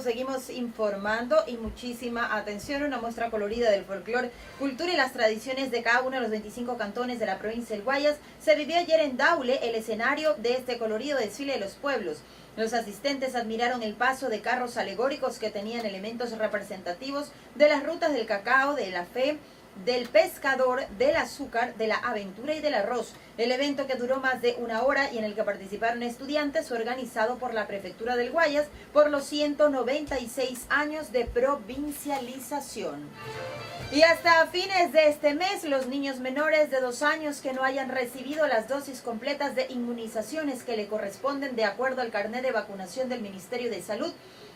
Seguimos informando y muchísima atención, una muestra colorida del folclore, cultura y las tradiciones de cada uno de los 25 cantones de la provincia del Guayas. Se vivió ayer en Daule, el escenario de este colorido desfile de los pueblos. Los asistentes admiraron el paso de carros alegóricos que tenían elementos representativos de las rutas del cacao, de la fe, del pescador, del azúcar, de la aventura y del arroz. El evento, que duró más de una hora y en el que participaron estudiantes, fue organizado por la Prefectura del Guayas por los 196 años de provincialización. Y hasta fines de este mes, los niños menores de 2 años que no hayan recibido las dosis completas de inmunizaciones que le corresponden de acuerdo al carnet de vacunación del Ministerio de Salud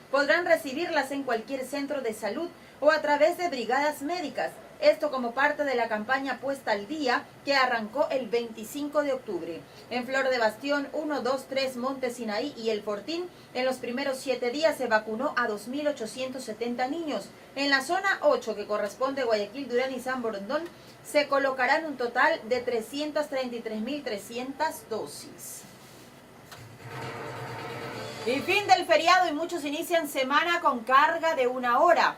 podrán recibirlas en cualquier centro de salud o a través de brigadas médicas. Esto como parte de la campaña Puesta al Día, que arrancó el 25 de octubre. En Flor de Bastión, 1, 2, 3, Monte Sinaí y El Fortín, en los primeros 7 días se vacunó a 2.870 niños. En la zona 8, que corresponde a Guayaquil, Durán y San Borondón, se colocarán un total de 333.300 dosis. Y fin del feriado y muchos inician semana con carga de 1 hora.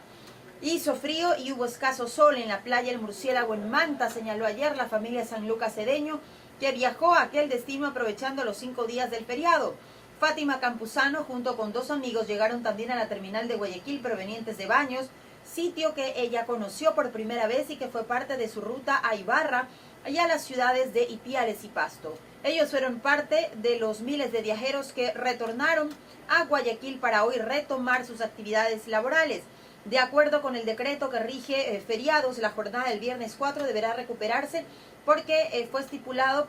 Hizo frío y hubo escaso sol en la playa El Murciélago en Manta, señaló ayer la familia San Lucas Cedeño, que viajó a aquel destino aprovechando los 5 días del feriado. Fátima Campuzano, junto con 2 amigos, llegaron también a la terminal de Guayaquil provenientes de Baños, sitio que ella conoció por primera vez y que fue parte de su ruta a Ibarra y a las ciudades de Ipiales y Pasto. Ellos fueron parte de los miles de viajeros que retornaron a Guayaquil para hoy retomar sus actividades laborales. De acuerdo con el decreto que rige feriados, la jornada del viernes 4 deberá recuperarse porque fue estipulado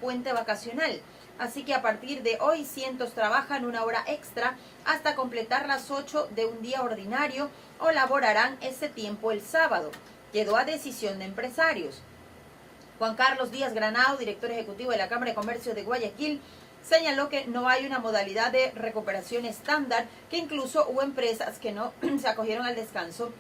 puente vacacional. Así que a partir de hoy cientos trabajan 1 hora extra hasta completar las 8 de un día ordinario o laborarán ese tiempo el sábado. Quedó a decisión de empresarios. Juan Carlos Díaz Granado, director ejecutivo de la Cámara de Comercio de Guayaquil, señaló que no hay una modalidad de recuperación estándar, que incluso hubo empresas que no se acogieron al descanso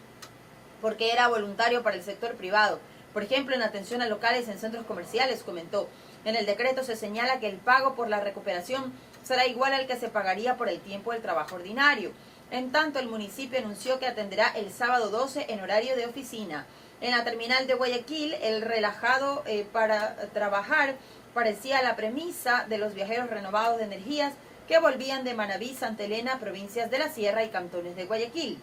porque era voluntario para el sector privado. Por ejemplo, en atención a locales en centros comerciales, comentó. En el decreto se señala que el pago por la recuperación será igual al que se pagaría por el tiempo del trabajo ordinario. En tanto, el municipio anunció que atenderá el sábado 12 en horario de oficina. En la terminal de Guayaquil, el relajado para trabajar parecía la premisa de los viajeros renovados de energías que volvían de Manabí, Santa Elena, provincias de la Sierra y cantones de Guayaquil.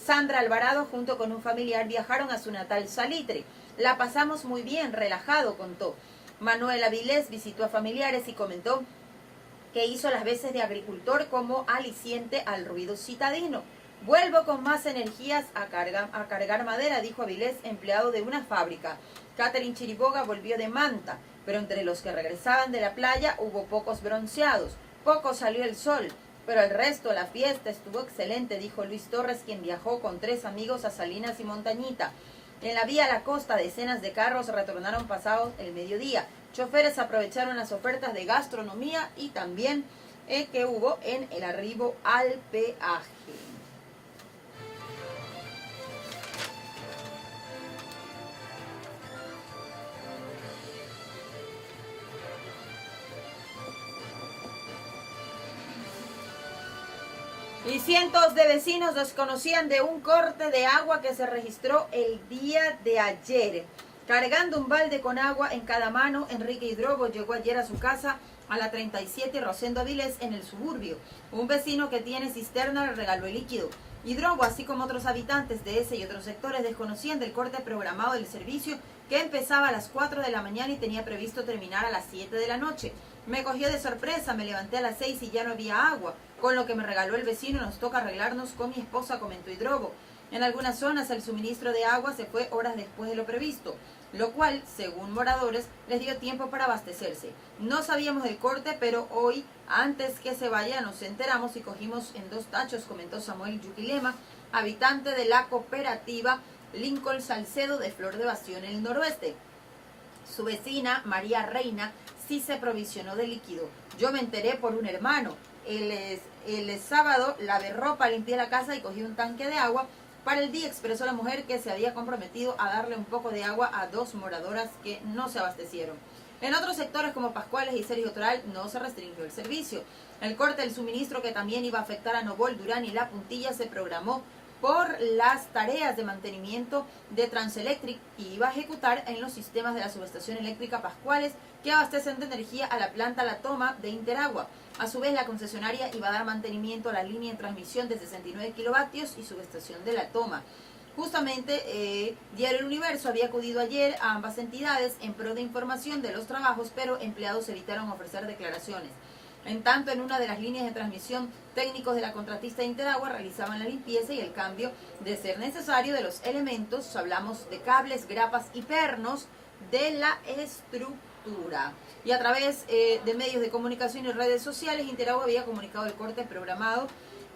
Sandra Alvarado, junto con un familiar, viajaron a su natal Salitre. La pasamos muy bien, relajado, contó. Manuel Avilés visitó a familiares y comentó que hizo las veces de agricultor como aliciente al ruido citadino. Vuelvo con más energías a cargar madera, dijo Avilés, empleado de una fábrica. Catherine Chiriboga volvió de Manta, pero entre los que regresaban de la playa hubo pocos bronceados. Poco salió el sol, pero el resto, la fiesta estuvo excelente, dijo Luis Torres, quien viajó con 3 amigos a Salinas y Montañita. En la vía a la costa, decenas de carros retornaron pasados el mediodía. Choferes aprovecharon las ofertas de gastronomía y también que hubo en el arribo al peaje. Y cientos de vecinos desconocían de un corte de agua que se registró el día de ayer. Cargando un balde con agua en cada mano, Enrique Hidrobo llegó ayer a su casa a la 37 Rosendo Avilés en el suburbio. Un vecino que tiene cisterna le regaló el líquido. Hidrobo, así como otros habitantes de ese y otros sectores, desconocían del corte programado del servicio, que empezaba a las 4 de la mañana y tenía previsto terminar a las 7 de la noche. Me cogió de sorpresa, me levanté a las 6 y ya no había agua. Con lo que me regaló el vecino nos toca arreglarnos con mi esposa, comentó Hidrobo. En algunas zonas el suministro de agua se fue horas después de lo previsto, lo cual, según moradores, les dio tiempo para abastecerse. No sabíamos del corte, pero hoy, antes que se vaya, nos enteramos y cogimos en 2 tachos, comentó Samuel Yuquilema, habitante de la cooperativa Lincoln Salcedo de Flor de Bastión en el noroeste. Su vecina, María Reina, sí se provisionó de líquido. Yo me enteré por un hermano. El sábado lavé ropa, limpié la casa y cogí un tanque de agua. Para el día, expresó la mujer, que se había comprometido a darle un poco de agua a 2 moradoras que no se abastecieron. En otros sectores como Pascuales y Sergio Toral no se restringió el servicio. El corte del suministro, que también iba a afectar a Novol, Durán y La Puntilla, se programó por las tareas de mantenimiento de Transelectric y iba a ejecutar en los sistemas de la subestación eléctrica Pascuales, que abastecen de energía a la planta La Toma de Interagua. A su vez, la concesionaria iba a dar mantenimiento a la línea de transmisión de 69 kilovatios y subestación de La Toma. Justamente, Diario El Universo había acudido ayer a ambas entidades en pro de información de los trabajos, pero empleados evitaron ofrecer declaraciones. En tanto, en una de las líneas de transmisión, técnicos de la contratista de Interagua realizaban la limpieza y el cambio, de ser necesario, de los elementos, hablamos de cables, grapas y pernos, de la estructura. Y a través de medios de comunicación y redes sociales, Interagua había comunicado el corte programado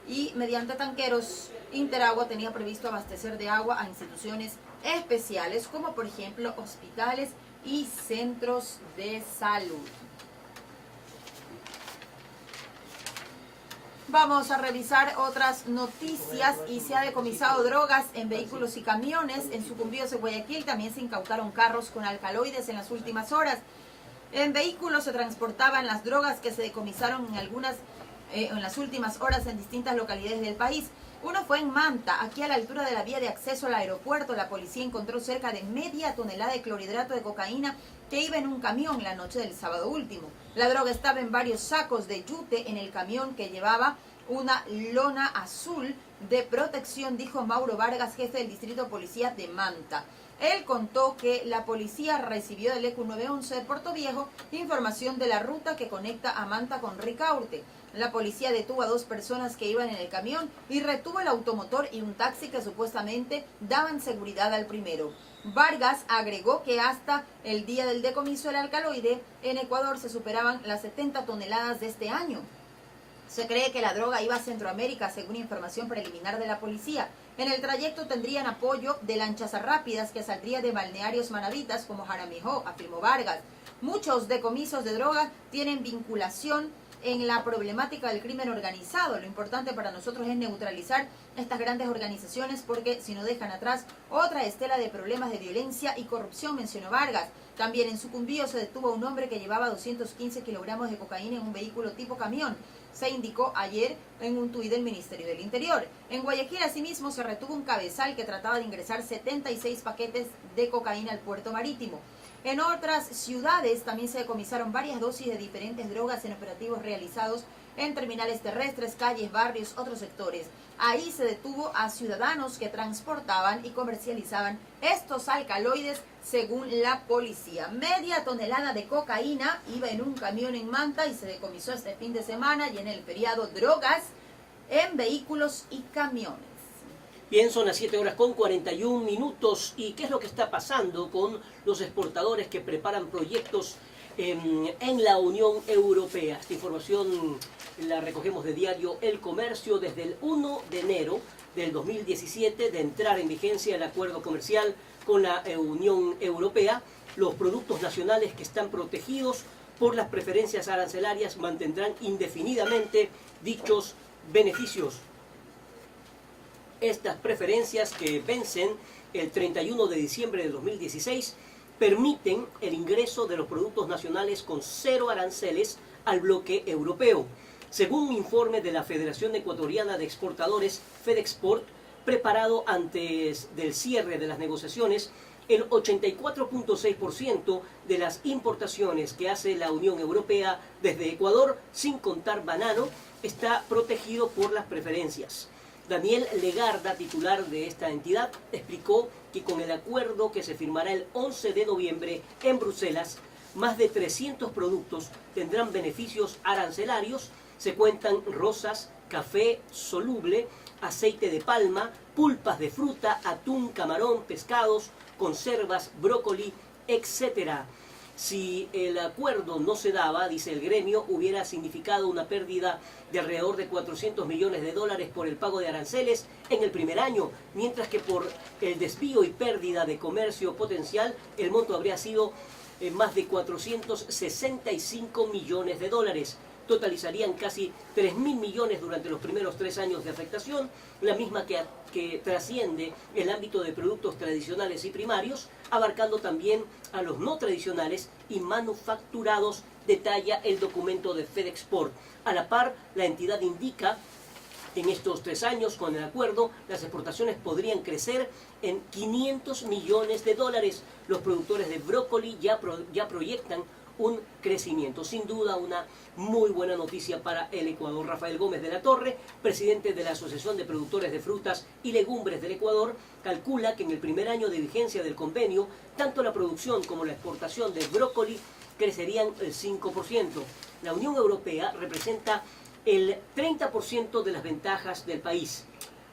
y mediante tanqueros, Interagua tenía previsto abastecer de agua a instituciones especiales, como por ejemplo hospitales y centros de salud. Vamos a revisar otras noticias y se ha decomisado drogas en vehículos y camiones. En Sucumbíos de Guayaquil también se incautaron carros con alcaloides en las últimas horas. En vehículos se transportaban las drogas que se decomisaron en las últimas horas en distintas localidades del país. Uno fue en Manta, aquí a la altura de la vía de acceso al aeropuerto. La policía encontró cerca de media tonelada de clorhidrato de cocaína que iba en un camión la noche del sábado último. La droga estaba en varios sacos de yute en el camión, que llevaba una lona azul de protección, dijo Mauro Vargas, jefe del distrito de policía de Manta. Él contó que la policía recibió del ECU 911 de Puerto Viejo información de la ruta que conecta a Manta con Ricaurte. La policía detuvo a 2 personas que iban en el camión y retuvo el automotor y un taxi que supuestamente daban seguridad al primero. Vargas agregó que hasta el día del decomiso del alcaloide, en Ecuador se superaban las 70 toneladas de este año. Se cree que la droga iba a Centroamérica, según información preliminar de la policía. En el trayecto tendrían apoyo de lanchas rápidas que saldrían de balnearios manavitas como Jaramijó, afirmó Vargas. Muchos decomisos de droga tienen vinculación en la problemática del crimen organizado. Lo importante para nosotros es neutralizar estas grandes organizaciones, porque si no dejan atrás otra estela de problemas de violencia y corrupción, mencionó Vargas. También en Sucumbíos se detuvo a un hombre que llevaba 215 kilogramos de cocaína en un vehículo tipo camión. Se indicó ayer en un tuit del Ministerio del Interior. En Guayaquil, asimismo, se retuvo un cabezal que trataba de ingresar 76 paquetes de cocaína al puerto marítimo. En otras ciudades también se decomisaron varias dosis de diferentes drogas en operativos realizados en terminales terrestres, calles, barrios, otros sectores. Ahí se detuvo a ciudadanos que transportaban y comercializaban estos alcaloides, según la policía. Media tonelada de cocaína iba en un camión en Manta y se decomisó este fin de semana, y en el feriado drogas en vehículos y camiones. Bien, son las 7:41. ¿Y qué es lo que está pasando con los exportadores que preparan proyectos en la Unión Europea? Esta información la recogemos de diario El Comercio. Desde el 1 de enero del 2017, de entrar en vigencia el acuerdo comercial con la Unión Europea, los productos nacionales que están protegidos por las preferencias arancelarias mantendrán indefinidamente dichos beneficios. Estas preferencias, que vencen el 31 de diciembre de 2016, permiten el ingreso de los productos nacionales con 0 aranceles al bloque europeo. Según un informe de la Federación Ecuatoriana de Exportadores, FedExport, preparado antes del cierre de las negociaciones, el 84.6% de las importaciones que hace la Unión Europea desde Ecuador, sin contar banano, está protegido por las preferencias. Daniel Legarda, titular de esta entidad, explicó que con el acuerdo que se firmará el 11 de noviembre en Bruselas, más de 300 productos tendrán beneficios arancelarios. Se cuentan rosas, café soluble, aceite de palma, pulpas de fruta, atún, camarón, pescados, conservas, brócoli, etc. Si el acuerdo no se daba, dice el gremio, hubiera significado una pérdida de alrededor de 400 millones de dólares por el pago de aranceles en el primer año, mientras que por el desvío y pérdida de comercio potencial, el monto habría sido más de 465 millones de dólares. totalizarían casi 3.000 millones durante los primeros 3 años de afectación, la misma que trasciende el ámbito de productos tradicionales y primarios, abarcando también a los no tradicionales y manufacturados, detalla el documento de FedExport. A la par, la entidad indica en estos 3 años, con el acuerdo, las exportaciones podrían crecer en 500 millones de dólares. Los productores de brócoli ya proyectan un crecimiento. Sin duda, una muy buena noticia para el Ecuador. Rafael Gómez de la Torre, presidente de la Asociación de Productores de Frutas y Legumbres del Ecuador, calcula que en el primer año de vigencia del convenio, tanto la producción como la exportación de brócoli crecerían el 5%. La Unión Europea representa el 30% de las ventajas del país.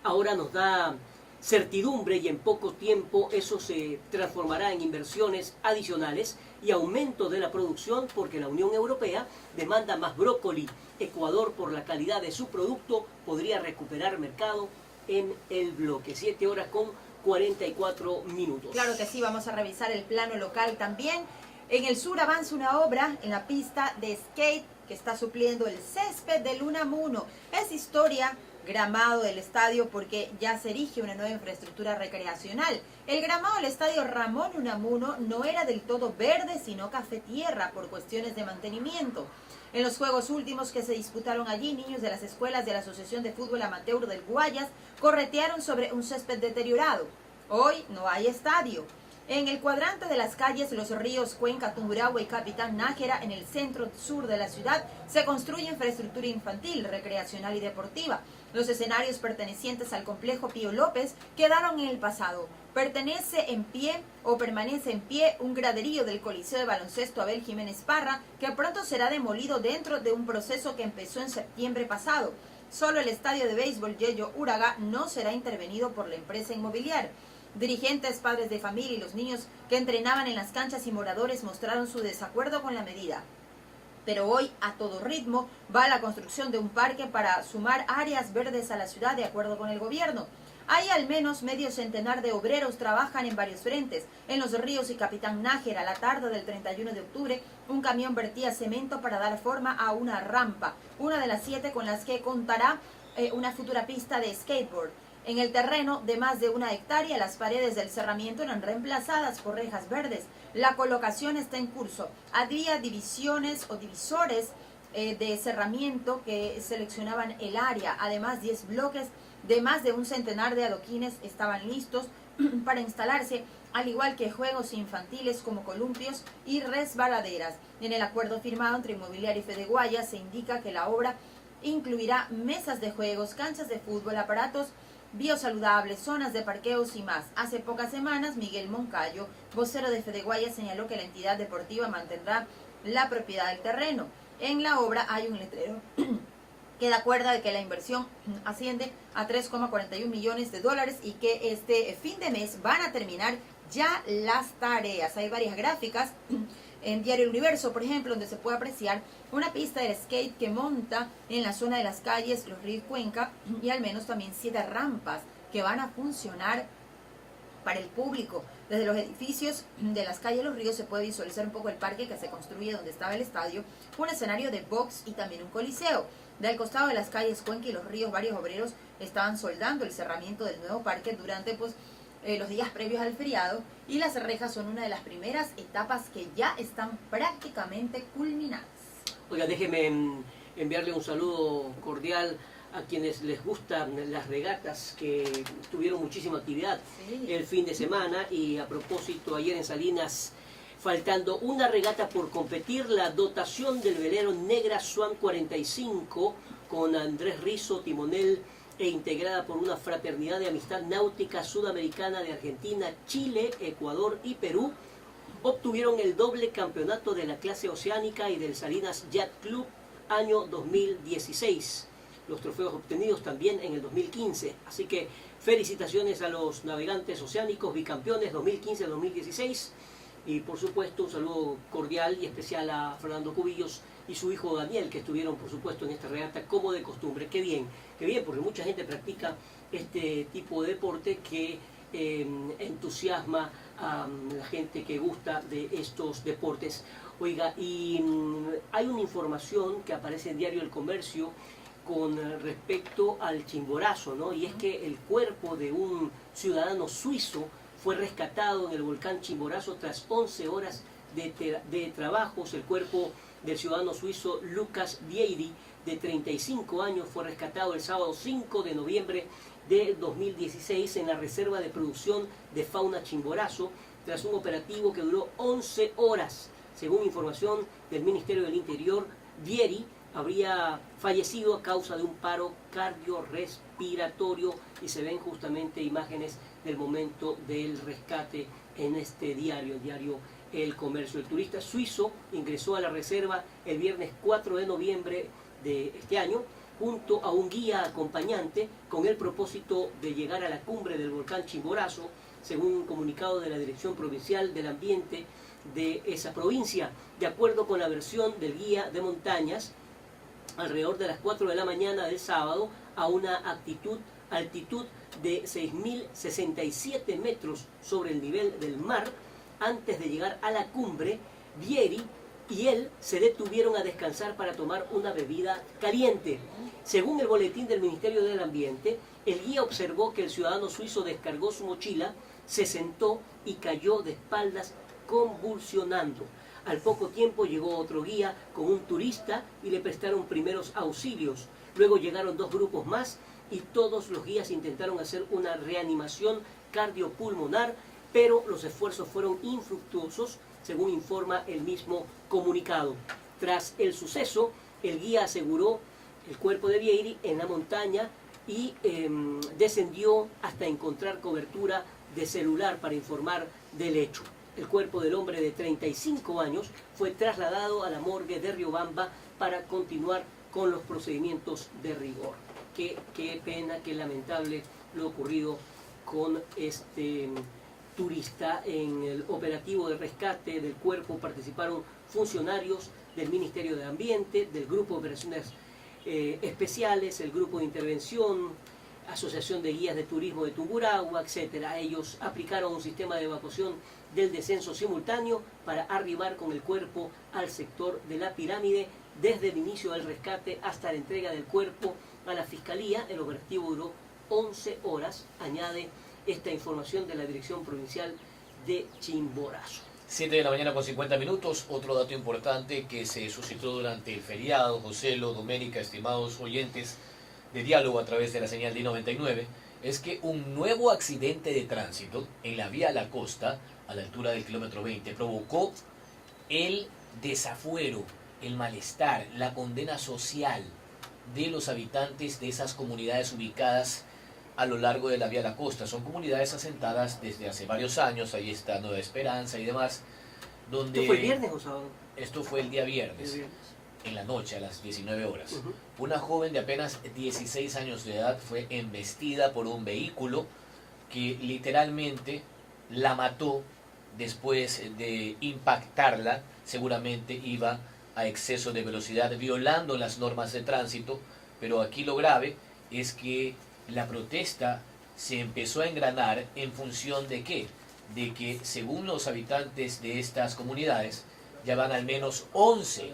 Ahora nos da certidumbre y en poco tiempo eso se transformará en inversiones adicionales y aumento de la producción, porque la Unión Europea demanda más brócoli. Ecuador, por la calidad de su producto, podría recuperar mercado en el bloque. 7:44. Claro que sí, vamos a revisar el plano local también. En el sur avanza una obra en la pista de skate que está supliendo el césped del Unamuno. Es historia gramado del estadio porque ya se erige una nueva infraestructura recreacional. El gramado del estadio Ramón Unamuno no era del todo verde, sino café tierra por cuestiones de mantenimiento. En los juegos últimos que se disputaron allí, niños de las escuelas de la Asociación de Fútbol Amateur del Guayas corretearon sobre un césped deteriorado. Hoy no hay estadio. En el cuadrante de las calles Los Ríos, Cuenca, Tungurahua y Capitán Nájera, en el centro sur de la ciudad, se construye infraestructura infantil, recreacional y deportiva. Los escenarios pertenecientes al complejo Pío López quedaron en el pasado. Permanece en pie un graderío del Coliseo de Baloncesto Abel Jiménez Parra, que pronto será demolido dentro de un proceso que empezó en septiembre pasado. Solo el estadio de béisbol Yello Uraga no será intervenido por la empresa inmobiliaria. Dirigentes, padres de familia y los niños que entrenaban en las canchas y moradores mostraron su desacuerdo con la medida. Pero hoy, a todo ritmo, va la construcción de un parque para sumar áreas verdes a la ciudad de acuerdo con el gobierno. Hay al menos medio centenar de obreros trabajan en varios frentes. En Los Ríos y Capitán Nájera, a la tarde del 31 de octubre, un camión vertía cemento para dar forma a una rampa, una de las 7 con las que contará una futura pista de skateboard. En el terreno de más de 1 hectárea, las paredes del cerramiento eran reemplazadas por rejas verdes. La colocación está en curso. Había divisiones o divisores de cerramiento que seleccionaban el área. Además, 10 bloques de más de un centenar de adoquines estaban listos para instalarse, al igual que juegos infantiles como columpios y resbaladeras. En el acuerdo firmado entre Inmobiliaria y Fedeguaya se indica que la obra incluirá mesas de juegos, canchas de fútbol, aparatos biosaludables, zonas de parqueos y más. Hace pocas semanas, Miguel Moncayo, vocero de Fedeguaya, señaló que la entidad deportiva mantendrá la propiedad del terreno. En la obra hay un letrero que da cuenta de que la inversión asciende a 3,41 millones de dólares y que este fin de mes van a terminar ya las tareas. Hay varias gráficas en Diario El Universo, por ejemplo, donde se puede apreciar una pista de skate que monta en la zona de las calles Los Ríos y Cuenca, y al menos también 7 rampas que van a funcionar para el público. Desde los edificios de las calles Los Ríos se puede visualizar un poco el parque que se construye donde estaba el estadio, un escenario de box y también un coliseo. Del costado de las calles Cuenca y Los Ríos, varios obreros estaban soldando el cerramiento del nuevo parque durante los días previos al feriado, y las rejas son una de las primeras etapas que ya están prácticamente culminadas. Oiga, déjeme enviarle un saludo cordial a quienes les gustan las regatas, que tuvieron muchísima actividad el fin de semana. Y a propósito, ayer en Salinas, faltando una regata por competir, la dotación del velero Negra Swan 45 con Andrés Rizo, timonel, e integrada por una fraternidad de amistad náutica sudamericana de Argentina, Chile, Ecuador y Perú, obtuvieron el doble campeonato de la clase oceánica y del Salinas Yacht Club año 2016. Los trofeos obtenidos también en el 2015. Así que felicitaciones a los navegantes oceánicos bicampeones 2015-2016. Y por supuesto un saludo cordial y especial a Fernando Cubillos y su hijo Daniel, que estuvieron por supuesto en esta regata como de costumbre. Qué bien, porque mucha gente practica este tipo de deporte que entusiasma a la gente que gusta de estos deportes. Oiga, y hay una información que aparece en Diario El Comercio con respecto al Chimborazo, ¿no? Y es que el cuerpo de un ciudadano suizo fue rescatado en el volcán Chimborazo tras 11 horas de trabajos. El cuerpo del ciudadano suizo Lucas Vieri, de 35 años, fue rescatado el sábado 5 de noviembre de 2016 en la Reserva de Producción de Fauna Chimborazo, tras un operativo que duró 11 horas. Según información del Ministerio del Interior, Vieri habría fallecido a causa de un paro cardiorrespiratorio, y se ven justamente imágenes del momento del rescate en este diario, el diario El Comercio. El turista suizo ingresó a la reserva el viernes 4 de noviembre de este año junto a un guía acompañante con el propósito de llegar a la cumbre del volcán Chimborazo, según un comunicado de la Dirección Provincial del Ambiente de esa provincia. De acuerdo con la versión del guía de montañas, alrededor de las 4 de la mañana del sábado, a una altitud de 6.067 metros sobre el nivel del mar, antes de llegar a la cumbre, Vieri y él se detuvieron a descansar para tomar una bebida caliente. Según el boletín del Ministerio del Ambiente, el guía observó que el ciudadano suizo descargó su mochila, se sentó y cayó de espaldas convulsionando. Al poco tiempo llegó otro guía con un turista y le prestaron primeros auxilios. Luego llegaron 2 grupos más y todos los guías intentaron hacer una reanimación cardiopulmonar, pero los esfuerzos fueron infructuosos, según informa el mismo comunicado. Tras el suceso, el guía aseguró el cuerpo de Vieri en la montaña y descendió hasta encontrar cobertura de celular para informar del hecho. El cuerpo del hombre de 35 años fue trasladado a la morgue de Riobamba para continuar con los procedimientos de rigor. Qué pena, qué lamentable lo ocurrido con este turista. En el operativo de rescate del cuerpo participaron funcionarios del Ministerio de Ambiente, del Grupo de Operaciones Especiales, el Grupo de Intervención, Asociación de Guías de Turismo de Tungurahua, etc. Ellos aplicaron un sistema de evacuación del descenso simultáneo para arribar con el cuerpo al sector de la pirámide. Desde el inicio del rescate hasta la entrega del cuerpo a la Fiscalía, el operativo duró 11 horas, añade esta información de la Dirección Provincial de Chimborazo. 7 de la mañana con 50 minutos. Otro dato importante que se suscitó durante el feriado, Joselo, Doménica, estimados oyentes de Diálogo a través de la señal de I-99, es que un nuevo accidente de tránsito en la vía La Costa, a la altura del kilómetro 20, provocó el desafuero, el malestar, la condena social de los habitantes de esas comunidades ubicadas a lo largo de la vía La Costa. Son comunidades asentadas desde hace varios años. Ahí está Nueva Esperanza y demás, donde... ¿Esto fue el viernes o sábado? Esto fue el día viernes, en la noche, a las 19 horas. Una joven de apenas 16 años de edad fue embestida por un vehículo que literalmente la mató después de impactarla. Seguramente iba a exceso de velocidad, violando las normas de tránsito, pero aquí lo grave es que la protesta se empezó a engranar en función de ¿qué? De que, según los habitantes de estas comunidades, ya van al menos 11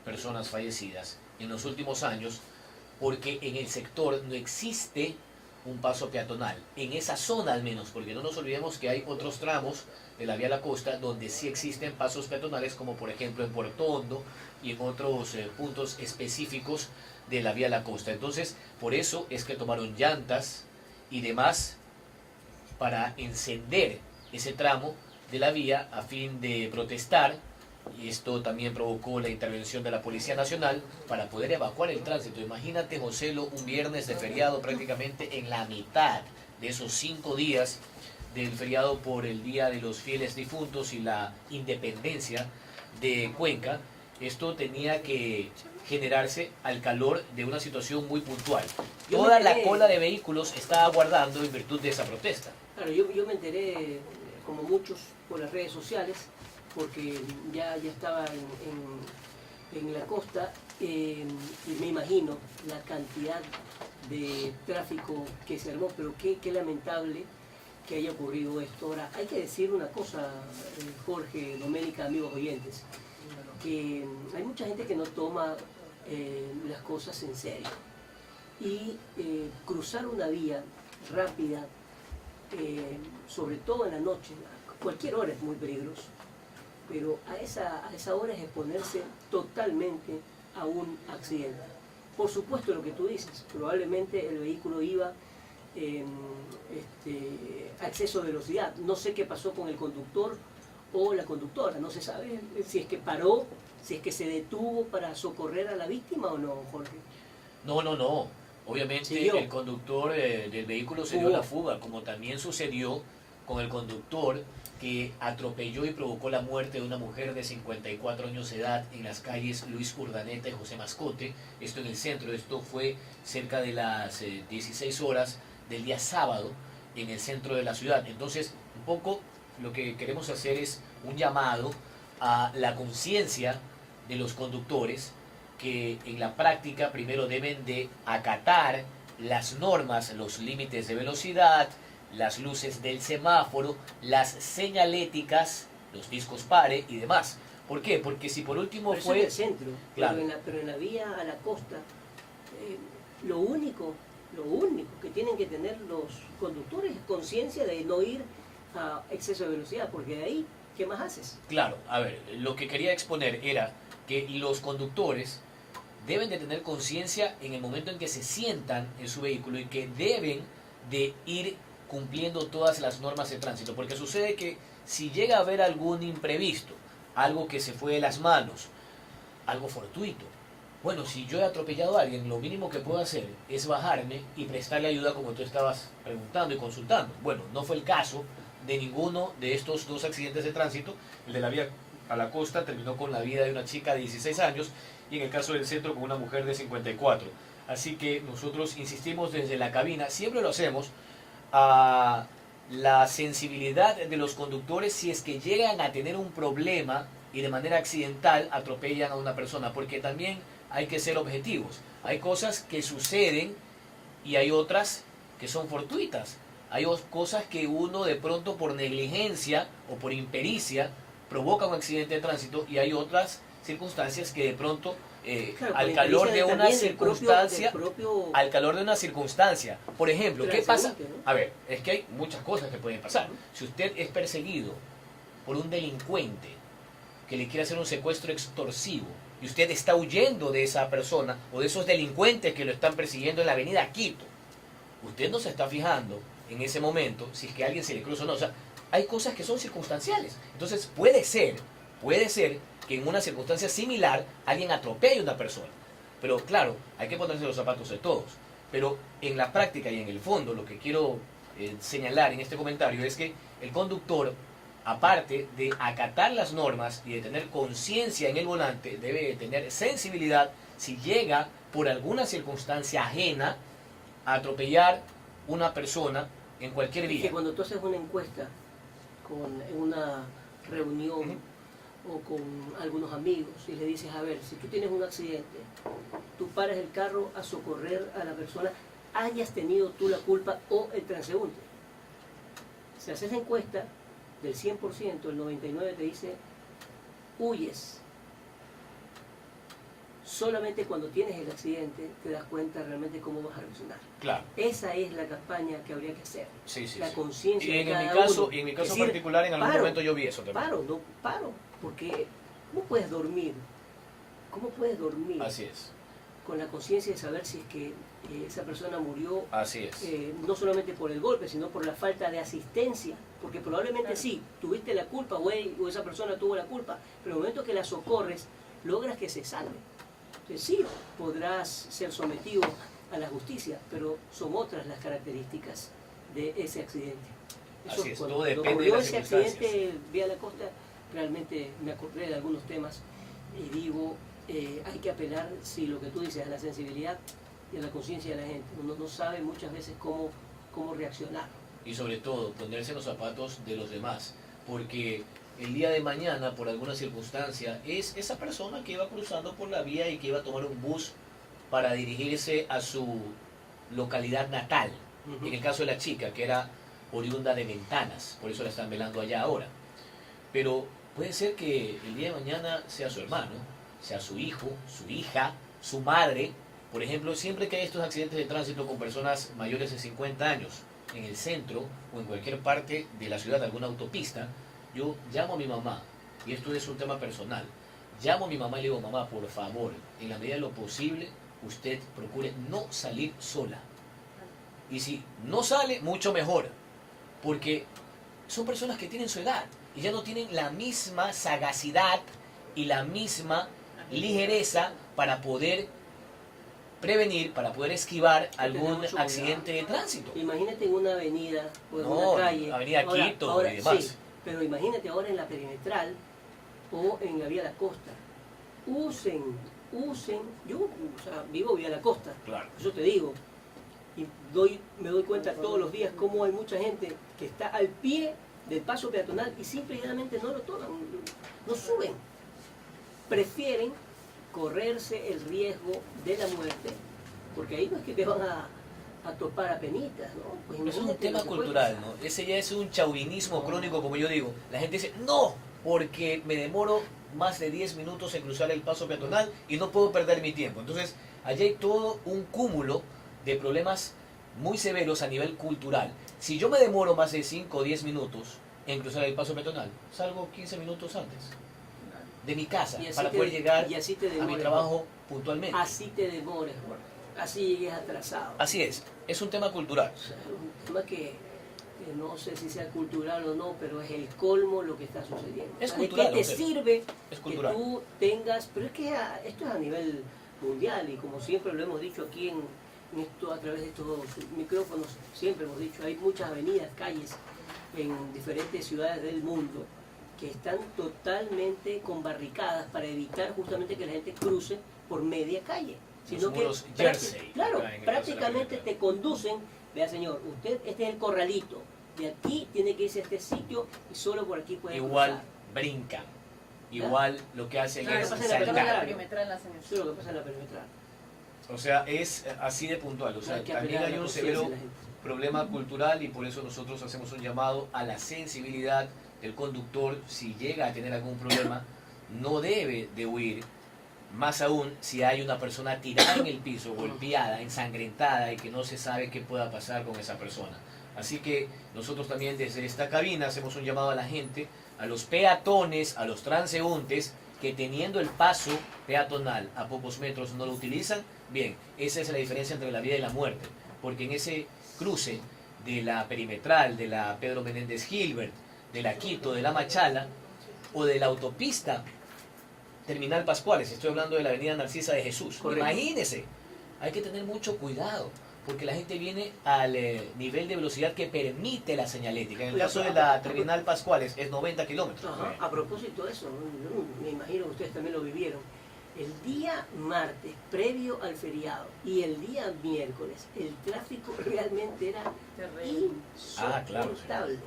personas fallecidas en los últimos años, porque en el sector no existe un paso peatonal, en esa zona al menos, porque no nos olvidemos que hay otros tramos de la vía La Costa donde sí existen pasos peatonales, como por ejemplo en Puerto Hondo y en otros puntos específicos de la vía La Costa. Entonces, por eso es que tomaron llantas y demás para encender ese tramo de la vía a fin de protestar, y esto también provocó la intervención de la Policía Nacional para poder evacuar el tránsito. Imagínate, Joselo, un viernes de feriado, prácticamente en la mitad de esos 5 días del feriado por el Día de los Fieles Difuntos y la independencia de Cuenca. Esto tenía que generarse al calor de una situación muy puntual. Toda la cola de vehículos estaba aguardando en virtud de esa protesta. Claro, yo me enteré, como muchos, por las redes sociales, porque ya estaba en la costa, y me imagino la cantidad de tráfico que se armó, pero qué lamentable que haya ocurrido esto. Ahora, hay que decir una cosa, Jorge, Doménica, amigos oyentes, que hay mucha gente que no toma las cosas en serio. Y cruzar una vía rápida, sobre todo en la noche, a cualquier hora es muy peligroso, pero a esa hora es exponerse totalmente a un accidente. Por supuesto, lo que tú dices, probablemente el vehículo iba a exceso de velocidad. No sé qué pasó con el conductor o la conductora, no se sabe si es que paró, si es que se detuvo para socorrer a la víctima o no, Jorge. No. Obviamente Siguió. el conductor del vehículo se dio la fuga, como también sucedió con el conductor que atropelló y provocó la muerte de una mujer de 54 años de edad en las calles Luis Urdaneta y José Mascote. Esto en el centro, esto fue cerca de las 16 horas del día sábado en el centro de la ciudad. Entonces, un poco lo que queremos hacer es un llamado a la conciencia de los conductores, que en la práctica primero deben de acatar las normas, los límites de velocidad, las luces del semáforo, las señaléticas, los discos pare y demás. ¿Por qué? Porque si por último Pero eso fue... en el centro, Claro. pero en la vía a la costa, lo único que tienen que tener los conductores es conciencia de no ir a exceso de velocidad, porque de ahí, ¿qué más haces? Claro, a ver, lo que quería exponer era que los conductores deben de tener conciencia en el momento en que se sientan en su vehículo y que deben de ir cumpliendo todas las normas de tránsito, porque sucede que si llega a haber algún imprevisto, algo que se fue de las manos, algo fortuito, bueno, si yo he atropellado a alguien, lo mínimo que puedo hacer es bajarme y prestarle ayuda, como tú estabas preguntando y consultando. Bueno, no fue el caso de ninguno de estos dos accidentes de tránsito. El de la vía a la costa terminó con la vida de una chica de 16 años y en el caso del centro con una mujer de 54. Así que nosotros insistimos desde la cabina, siempre lo hacemos, a la sensibilidad de los conductores si es que llegan a tener un problema y de manera accidental atropellan a una persona, porque también hay que ser objetivos. Hay cosas que suceden y hay otras que son fortuitas. Hay cosas que uno de pronto por negligencia o por impericia provoca un accidente de tránsito, y hay otras circunstancias que de pronto Claro, al por calor de impericia una también del circunstancia, propio al calor de una circunstancia, por ejemplo, ¿qué pasa? transeúnte, ¿no? A ver, es que hay muchas cosas que pueden pasar. Si usted es perseguido por un delincuente que le quiere hacer un secuestro extorsivo y usted está huyendo de esa persona o de esos delincuentes que lo están persiguiendo en la avenida Quito, usted no se está fijando en ese momento si es que a alguien se le cruza o no. O sea, hay cosas que son circunstanciales. Entonces puede ser que en una circunstancia similar alguien atropelle a una persona. Pero claro, hay que ponerse los zapatos de todos. Pero en la práctica y en el fondo, lo que quiero señalar en este comentario es que el conductor, aparte de acatar las normas y de tener conciencia en el volante, debe de tener sensibilidad si llega por alguna circunstancia ajena a atropellar una persona en cualquier Es que vía. cuando tú haces una encuesta en una reunión o con algunos amigos y le dices, a ver, si tú tienes un accidente, tú paras el carro a socorrer a la persona, hayas tenido tú la culpa o el transeúnte. Si haces la encuesta, del 100%, el 99% te dice, huyes. Solamente cuando tienes el accidente te das cuenta realmente cómo vas a reaccionar. Claro. Esa es la campaña que habría que hacer. Sí, sí, La sí. conciencia Y de en cada mi caso, uno. en mi Es caso decir, particular, en algún paro, momento yo vi eso también. Paro, porque ¿cómo puedes dormir? ¿Cómo puedes dormir Así es, con la conciencia de saber si es que esa persona murió así es. no solamente por el golpe, sino por la falta de asistencia? Porque probablemente sí, tuviste la culpa o esa persona tuvo la culpa, pero en el momento que la socorres, logras que se salve. Entonces sí, podrás ser sometido a la justicia, pero son otras las características de ese accidente. Así es, cuando todo depende ocurrió de las ese circunstancias. accidente vía la costa, realmente me acordé de algunos temas y digo, hay que apelar, sí, lo que tú dices, a la sensibilidad y a la conciencia de la gente. Uno no sabe muchas veces cómo reaccionar. Y sobre todo, ponerse en los zapatos de los demás, porque el día de mañana, por alguna circunstancia, es esa persona que iba cruzando por la vía y que iba a tomar un bus para dirigirse a su localidad natal. En el caso de la chica, que era oriunda de Ventanas, por eso la están velando allá ahora. Pero puede ser que el día de mañana sea su hermano, sea su hijo, su hija, su madre. Por ejemplo, siempre que hay estos accidentes de tránsito con personas mayores de 50 años en el centro o en cualquier parte de la ciudad, alguna autopista, yo llamo a mi mamá, y esto es un tema personal, llamo a mi mamá y le digo: mamá, por favor, en la medida de lo posible, usted procure no salir sola. Y si no sale, mucho mejor, porque son personas que tienen su edad y ya no tienen la misma sagacidad y la misma ligereza para poder prevenir, para poder esquivar algún accidente de tránsito. Imagínate en una avenida o en No, una calle. avenida Quito y demás. Sí, pero imagínate ahora en la perimetral o en la vía de la costa. Usen, yo o sea, vivo vía de la costa, Claro. eso te digo, y me doy cuenta todos los días cómo hay mucha gente que está al pie del paso peatonal y simplemente no lo toman, no suben. Prefieren correrse el riesgo de la muerte, porque ahí no es que te van a topar a penitas, ¿no? Pues Es un imagínate tema lo que puede cultural, pasar. ¿no? Ese ya es un chauvinismo crónico, como yo digo. La gente dice: no, porque me demoro más de 10 minutos en cruzar el paso peatonal y no puedo perder mi tiempo. Entonces, allá hay todo un cúmulo de problemas muy severos a nivel cultural. Si yo me demoro más de 5 o 10 minutos en cruzar el paso peatonal, salgo 15 minutos antes de mi casa Y así para te- poder llegar y así te a mi demores, trabajo puntualmente. Así te demores, así llegues atrasado. Así es un tema cultural. O sea, un tema que no sé si sea cultural o no, pero es el colmo lo que está sucediendo. Es O sea, cultural, ¿de qué o te sea, sirve es que cultural. tú tengas? Pero es que esto es a nivel mundial y como siempre lo hemos dicho aquí en esto, a través de estos micrófonos, siempre hemos dicho, hay muchas avenidas, calles en diferentes ciudades del mundo que están totalmente con barricadas para evitar justamente que la gente cruce por media calle. Sino que muros Jersey, claro, acá en el prácticamente caso de la te conducen, vea señor, usted este es el corralito, de aquí tiene que irse a este sitio y solo por aquí puede Igual cruzar. brincan. Igual lo que hacen Claro, es pasa en la Toda la saltar. perimetral la hacen Eso es lo que pasa en la perimetral. O sea, es así de puntual. O sea, Hay que también apelar a hay la un conciencia severo de la gente. problema cultural y por eso nosotros hacemos un llamado a la sensibilidad del conductor. Si llega a tener algún problema, no debe de huir. Más aún si hay una persona tirada en el piso, golpeada, ensangrentada y que no se sabe qué pueda pasar con esa persona. Así que nosotros también desde esta cabina hacemos un llamado a la gente, a los peatones, a los transeúntes, que teniendo el paso peatonal a pocos metros no lo utilizan. Bien, esa es la diferencia entre la vida y la muerte, porque en ese cruce de la perimetral, de la Pedro Menéndez Gilbert, de la Quito, de la Machala o de la autopista Terminal Pascuales, estoy hablando de la avenida Narcisa de Jesús. Correcto. Imagínense, hay que tener mucho cuidado, porque la gente viene al nivel de velocidad que permite la señalética. En el caso de la Terminal Pascuales es 90 kilómetros. Ajá. A propósito de eso, ¿no? Me imagino que ustedes también lo vivieron. El día martes, previo al feriado, y el día miércoles, el tráfico realmente era Terrible. insoportable.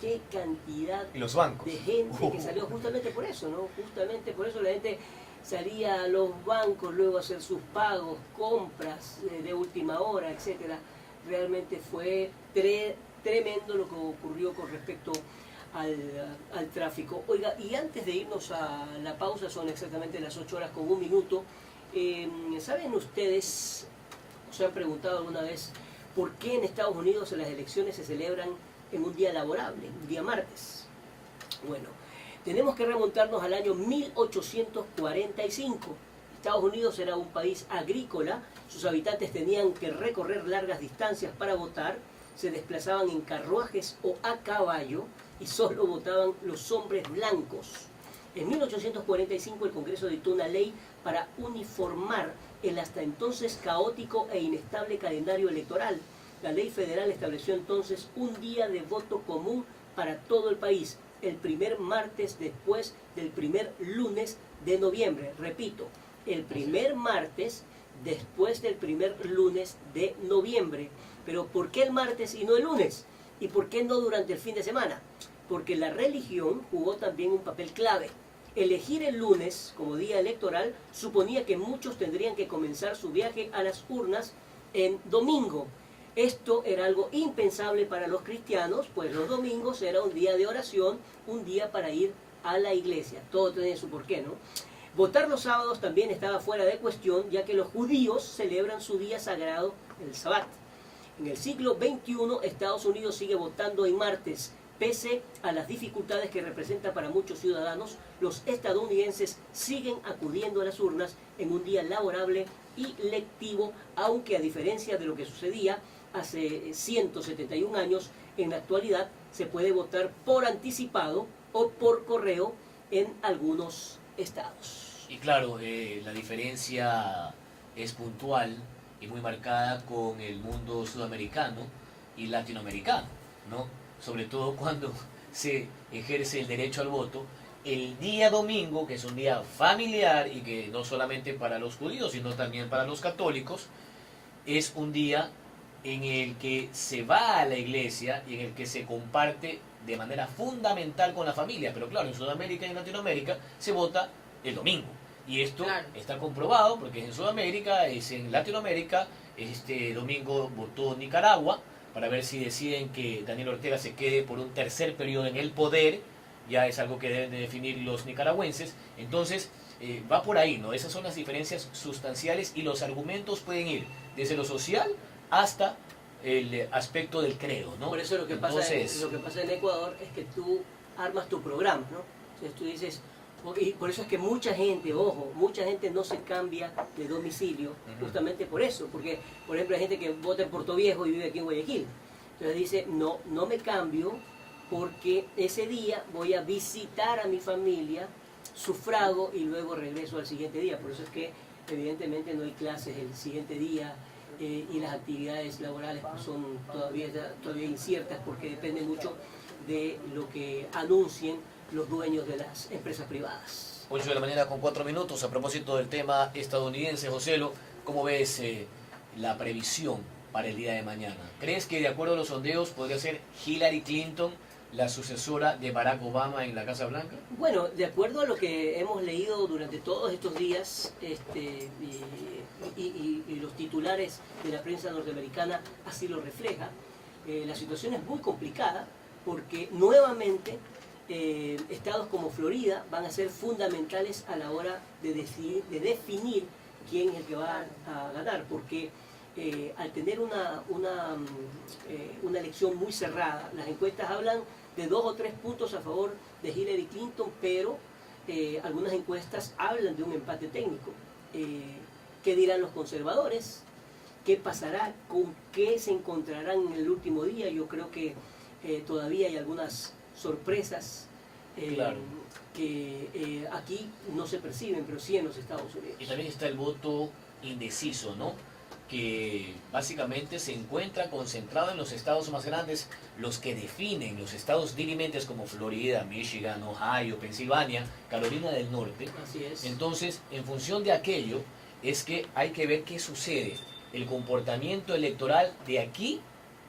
Qué cantidad Y los bancos. de gente que salió justamente por eso, ¿no? Justamente por eso la gente salía a los bancos luego a hacer sus pagos, compras de última hora, etcétera. Realmente fue tremendo lo que ocurrió con respecto al tráfico. Oiga, y antes de irnos a la pausa, son exactamente las 8:01. ¿Saben ustedes, o se han preguntado alguna vez, por qué en Estados Unidos las elecciones se celebran en un día laborable, un día martes? Bueno, tenemos que remontarnos al año 1845. Estados Unidos era un país agrícola, sus habitantes tenían que recorrer largas distancias para votar, se desplazaban en carruajes o a caballo y solo votaban los hombres blancos. En 1845 el Congreso dictó una ley para uniformar el hasta entonces caótico e inestable calendario electoral. La ley federal estableció entonces un día de voto común para todo el país, el primer martes después del primer lunes de noviembre. Repito, el primer martes después del primer lunes de noviembre. Pero ¿por qué el martes y no el lunes? ¿Y por qué no durante el fin de semana? Porque la religión jugó también un papel clave. Elegir el lunes como día electoral suponía que muchos tendrían que comenzar su viaje a las urnas en domingo. Esto era algo impensable para los cristianos, pues los domingos era un día de oración, un día para ir a la iglesia. Todo tiene su porqué, ¿no? Votar los sábados también estaba fuera de cuestión, ya que los judíos celebran su día sagrado, el Sabbat. En el siglo XXI, Estados Unidos sigue votando en martes. Pese a las dificultades que representa para muchos ciudadanos, los estadounidenses siguen acudiendo a las urnas en un día laborable y lectivo, aunque a diferencia de lo que sucedía hace 171 años, en la actualidad se puede votar por anticipado o por correo en algunos estados. Y claro, la diferencia es puntual y muy marcada con el mundo sudamericano y latinoamericano, ¿no? Sobre todo cuando se ejerce el derecho al voto el día domingo, que es un día familiar y que no solamente para los judíos, sino también para los católicos, es un día en el que se va a la iglesia y en el que se comparte de manera fundamental con la familia. Pero claro, en Sudamérica y en Latinoamérica se vota el domingo. Y esto está comprobado porque es en Sudamérica, es en Latinoamérica. Este domingo votó Nicaragua para ver si deciden que Daniel Ortega se quede por un tercer periodo en el poder. Ya es algo que deben de definir los nicaragüenses. Entonces, va por ahí, ¿no? Esas son las diferencias sustanciales y los argumentos pueden ir desde lo social hasta el aspecto del credo, ¿no? Por eso lo que pasa en Ecuador es que tú armas tu programa, ¿no? Entonces tú dices, y por eso es que mucha gente, ojo, mucha gente no se cambia de domicilio, justamente por eso, porque por ejemplo hay gente que vota en Puerto Viejo y vive aquí en Guayaquil, entonces dice, no me cambio porque ese día voy a visitar a mi familia, sufrago y luego regreso al siguiente día. Por eso es que evidentemente no hay clases el siguiente día y las actividades laborales pues, son todavía inciertas porque depende mucho de lo que anuncien los dueños de las empresas privadas. 8 de la mañana con 4 minutos. A propósito del tema estadounidense, Joselo, ¿cómo ves la previsión para el día de mañana? ¿Crees que de acuerdo a los sondeos podría ser Hillary Clinton la sucesora de Barack Obama en la Casa Blanca? Bueno, de acuerdo a lo que hemos leído durante todos estos días y los titulares de la prensa norteamericana así lo refleja, la situación es muy complicada porque nuevamente estados como Florida van a ser fundamentales a la hora de definir quién es el que va a ganar, porque al tener una elección muy cerrada, las encuestas hablan de 2 o 3 puntos a favor de Hillary Clinton, pero algunas encuestas hablan de un empate técnico. ¿Qué dirán los conservadores? ¿Qué pasará? ¿Con qué se encontrarán en el último día? Yo creo que todavía hay algunas sorpresas claro, que aquí no se perciben, pero sí en los Estados Unidos. Y también está el voto indeciso, ¿no? Que básicamente se encuentra concentrado en los estados más grandes, los que definen, los estados dirimentes como Florida, Michigan, Ohio, Pensilvania, Carolina del Norte. Así es. Entonces, en función de aquello, es que hay que ver qué sucede, el comportamiento electoral de aquí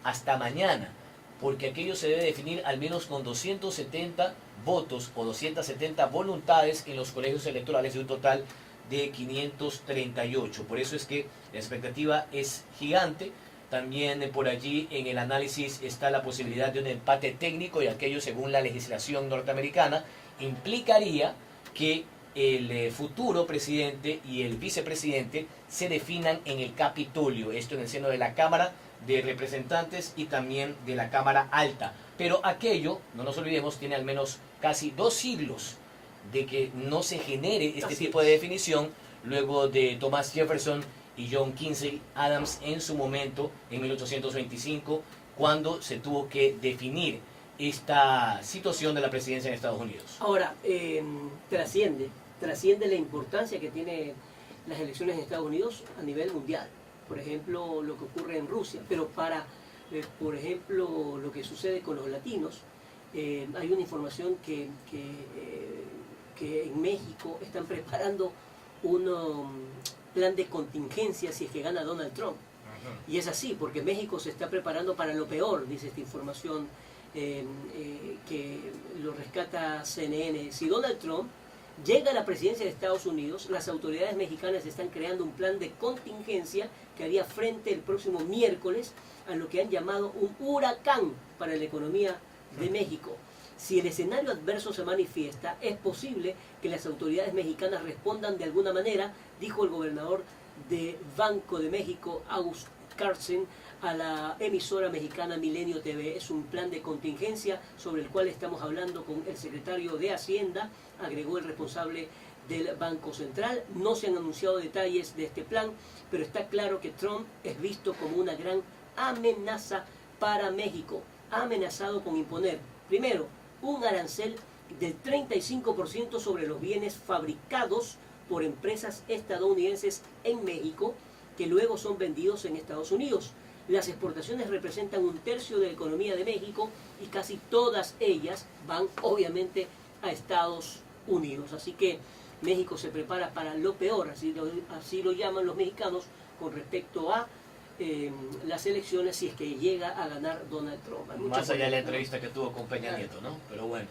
hasta mañana, porque aquello se debe definir al menos con 270 votos o 270 voluntades en los colegios electorales de un total de 538. Por eso es que la expectativa es gigante. También por allí en el análisis está la posibilidad de un empate técnico y aquello, según la legislación norteamericana, implicaría que el futuro presidente y el vicepresidente se definan en el Capitolio, esto en el seno de la Cámara de Representantes y también de la Cámara Alta. Pero aquello, no nos olvidemos, tiene al menos casi 2 siglos de que no se genere este tipo de definición, luego de Thomas Jefferson y John Quincy Adams en su momento, en 1825, cuando se tuvo que definir esta situación de la presidencia en Estados Unidos. Ahora, trasciende la importancia que tienen las elecciones en Estados Unidos a nivel mundial. Por ejemplo, lo que ocurre en Rusia, pero para, por ejemplo, lo que sucede con los latinos, hay una información que en México están preparando un plan de contingencia si es que gana Donald Trump. Y es así, porque México se está preparando para lo peor, dice esta información que lo rescata CNN. Si Donald Trump Llega la presidencia de Estados Unidos, las autoridades mexicanas están creando un plan de contingencia que haría frente el próximo miércoles a lo que han llamado un huracán para la economía de México. Si el escenario adverso se manifiesta, es posible que las autoridades mexicanas respondan de alguna manera, dijo el gobernador de Banco de México, August Carlsen, a la emisora mexicana Milenio TV. Es un plan de contingencia sobre el cual estamos hablando con el secretario de Hacienda, agregó el responsable del Banco Central. No se han anunciado detalles de este plan, pero está claro que Trump es visto como una gran amenaza para México. Ha amenazado con imponer, primero, un arancel del 35% sobre los bienes fabricados por empresas estadounidenses en México, que luego son vendidos en Estados Unidos. Las exportaciones representan 1/3 de la economía de México y casi todas ellas van obviamente a Estados Unidos. Así que México se prepara para lo peor, así lo llaman los mexicanos, con respecto a las elecciones si es que llega a ganar Donald Trump. Más allá de la entrevista que tuvo con Peña Nieto, ¿no? Pero bueno,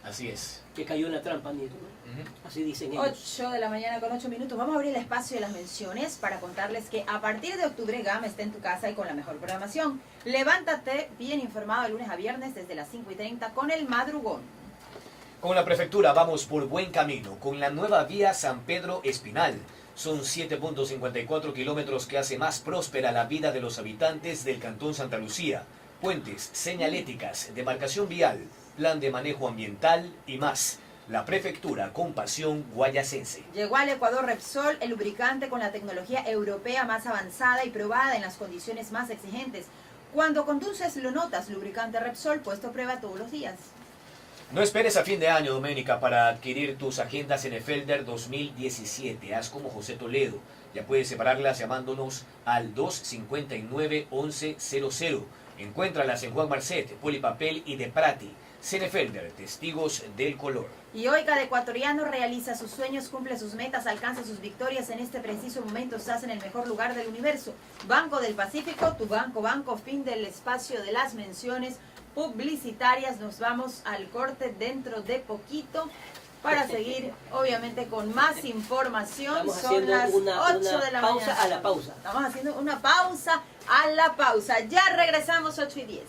así es. Que cayó en la trampa Nieto, ¿no? Así dicen ellos. 8 de la mañana con 8 minutos. Vamos a abrir el espacio de las menciones para contarles que a partir de octubre Gama está en tu casa y con la mejor programación. Levántate bien informado de lunes a viernes desde las 5:30 con el madrugón. Con la prefectura vamos por buen camino, con la nueva vía San Pedro Espinal. Son 7.54 kilómetros que hace más próspera la vida de los habitantes del Cantón Santa Lucía. Puentes, señaléticas, demarcación vial, plan de manejo ambiental y más. La prefectura con pasión guayacense. Llegó al Ecuador Repsol, el lubricante con la tecnología europea más avanzada y probada en las condiciones más exigentes. Cuando conduces lo notas, lubricante Repsol puesto a prueba todos los días. No esperes a fin de año, Doménica, para adquirir tus agendas Enefelder 2017. Haz como José Toledo. Ya puedes separarlas llamándonos al 259-1100. Encuéntralas en Juan Marcet, Polipapel y de Prati. Enefelder, testigos del color. Y hoy cada ecuatoriano realiza sus sueños, cumple sus metas, alcanza sus victorias. En este preciso momento estás en el mejor lugar del universo. Banco del Pacífico, tu banco, fin del espacio de las menciones publicitarias. Nos vamos al corte dentro de poquito para seguir obviamente con más información. Son las 8 de la pausa mañana. a la pausa. Estamos haciendo una pausa a la pausa. Ya regresamos 8:10.